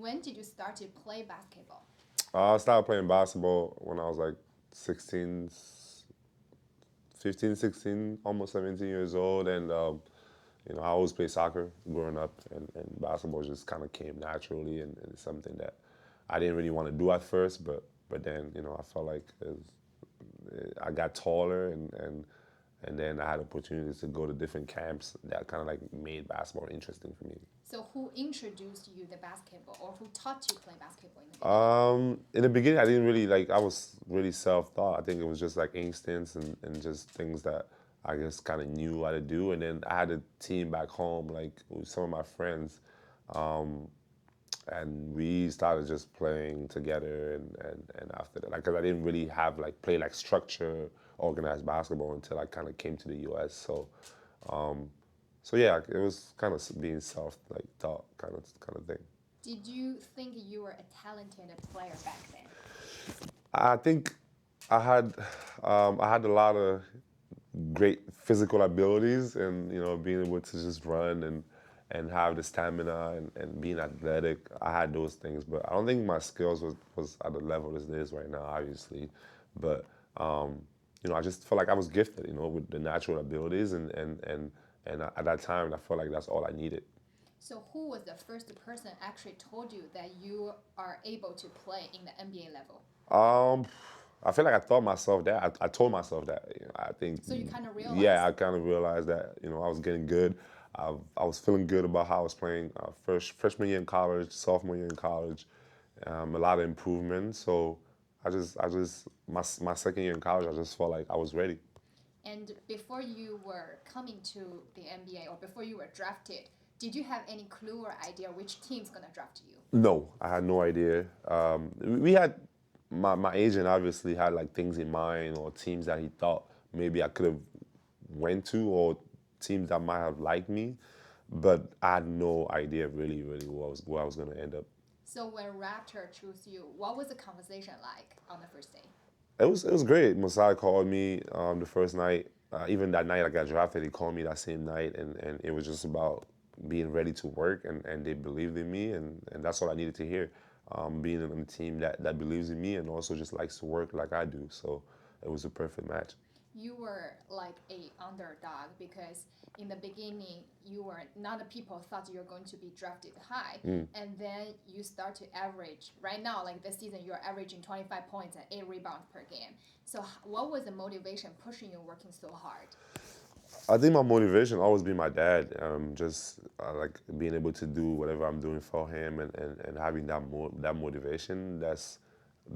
When did you start to play basketball? I started playing basketball when I was like 16, 15, 16, almost 17 years old. And, I always played soccer growing up, and basketball just kind of came naturally, and it's something that I didn't really want to do at first, but then, I felt like I got taller, and then I had opportunities to go to different camps that kind of like made basketball interesting for me. So who introduced you the basketball or who taught you play basketball in the beginning? In the beginning, I didn't really like. I was really self-taught. I think it was just like instincts and just things that I just kind of knew how to do. And then I had a team back home, like with some of my friends, and we started just playing together. And after that, like, 'cause I didn't really have like play like structure, organized basketball until I kind of came to the U.S. So yeah, it was kind of being self like taught kind of thing. Did you think you were a talented player back then? I think I had I had a lot of great physical abilities, and being able to just run and have the stamina and being athletic. I had those things, but I don't think my skills was at the level as it is right now, obviously. But I just felt like I was gifted, with the natural abilities, and at that time I felt like that's all I needed. So who was the first person actually told you that you are able to play in the NBA level? Um, I feel like I thought myself that. I told myself that. I think, So you kind of yeah, realized. I kind of realized that. I was getting good. I was feeling good about how I was playing. First freshman year in college, sophomore year in college, a lot of improvement. So my second year in college, I just felt like I was ready. And before you were coming to the NBA or before you were drafted, did you have any clue or idea which team's gonna draft you? No, I had no idea. We had my agent obviously had like things in mind or teams that he thought maybe I could have went to, or teams that might have liked me, but I had no idea really where I was gonna end up. So when Raptor chose you, what was the conversation like on the first day? It was great. Masai called me the first night. Even that night I got drafted, he called me that same night, and it was just about being ready to work, and they believed in me, and that's all I needed to hear. Being on a team that believes in me and also just likes to work like I do. So it was a perfect match. You were like a underdog because in the beginning you were not the people thought you were going to be drafted high, and then you start to average right now like this season you're averaging 25 points and 8 rebounds per game. So what was the motivation pushing you working so hard? I think my motivation always been my dad. Just like being able to do whatever I'm doing for him, and having that motivation that's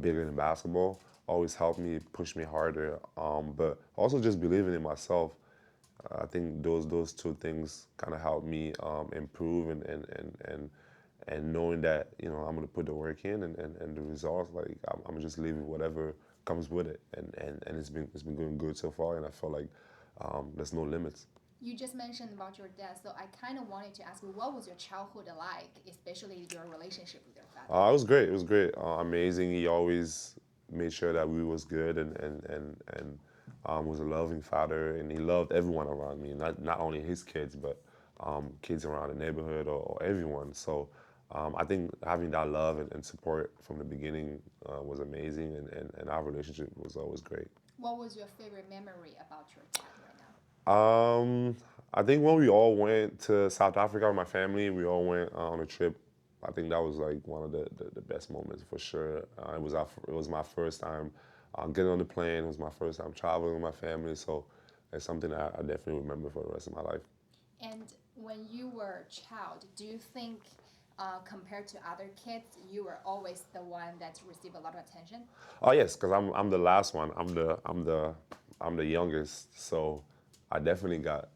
bigger than basketball always helped me push me harder. But also just believing in myself. I think those two things kind of helped me improve, and knowing that I'm gonna put the work in, and the results, like I'm gonna just leave whatever comes with it, and it's been going good so far, and I feel like there's no limits. You just mentioned about your dad, so I kind of wanted to ask you what was your childhood like, especially your relationship with your father? It was great. It was great. Amazing. He always made sure that we was good, and was a loving father, and he loved everyone around me. Not only his kids, but kids around the neighborhood, or everyone. So I think having that love and support from the beginning was amazing, and our relationship was always great. What was your favorite memory about your dad right now? Um, I think when we all went to South Africa with my family, we all went on a trip. I think that was like one of the best moments for sure. It was my first time getting on the plane. It was my first time traveling with my family, so it's something that I definitely remember for the rest of my life. And when you were a child, do you think, compared to other kids, you were always the one that received a lot of attention? Oh yes, because I'm the last one. I'm the youngest, so I definitely got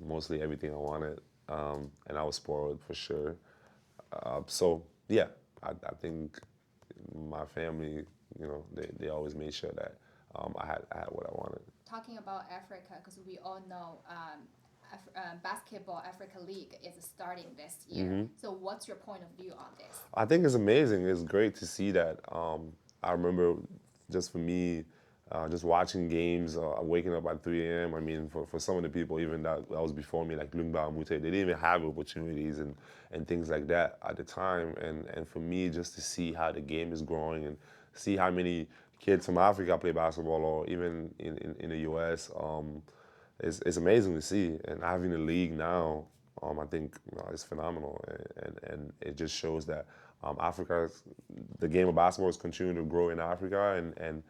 mostly everything I wanted, and I was spoiled for sure. So yeah, I think my family, they always made sure that I had what I wanted. Talking about Africa, because we all know Basketball Africa League is starting this year. So, what's your point of view on this? I think it's amazing. It's great to see that. I remember, just for me, just watching games, waking up at 3 a.m. I mean, for some of the people even that was before me, like Lungba and Mute, they didn't even have opportunities and things like that at the time. And for me, just to see how the game is growing and see how many kids from Africa play basketball or even in the U.S., it's amazing to see. And having a league now, I think it's phenomenal. And it just shows that Africa, the game of basketball is continuing to grow in Africa, and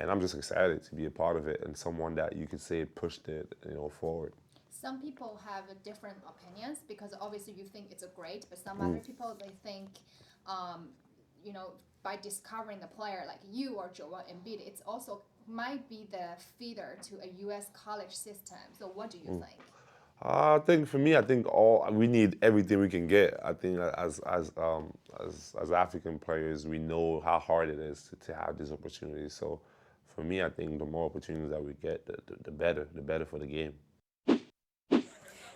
I'm just excited to be a part of it and someone that you could say pushed it, forward. Some people have different opinions because obviously you think it's a great, but some other people they think, you know, by discovering the player like you or Joel Embiid, it's also might be the feeder to a U.S. college system. So what do you think? I think for me, I think all we need everything we can get. I think as African players, we know how hard it is to have these opportunities. So for me, I think the more opportunities that we get, the better for the game.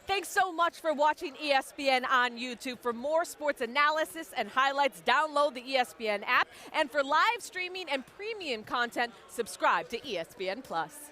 Thanks so much for watching ESPN on YouTube. For more sports analysis and highlights, download the ESPN app. And for live streaming and premium content, subscribe to ESPN Plus.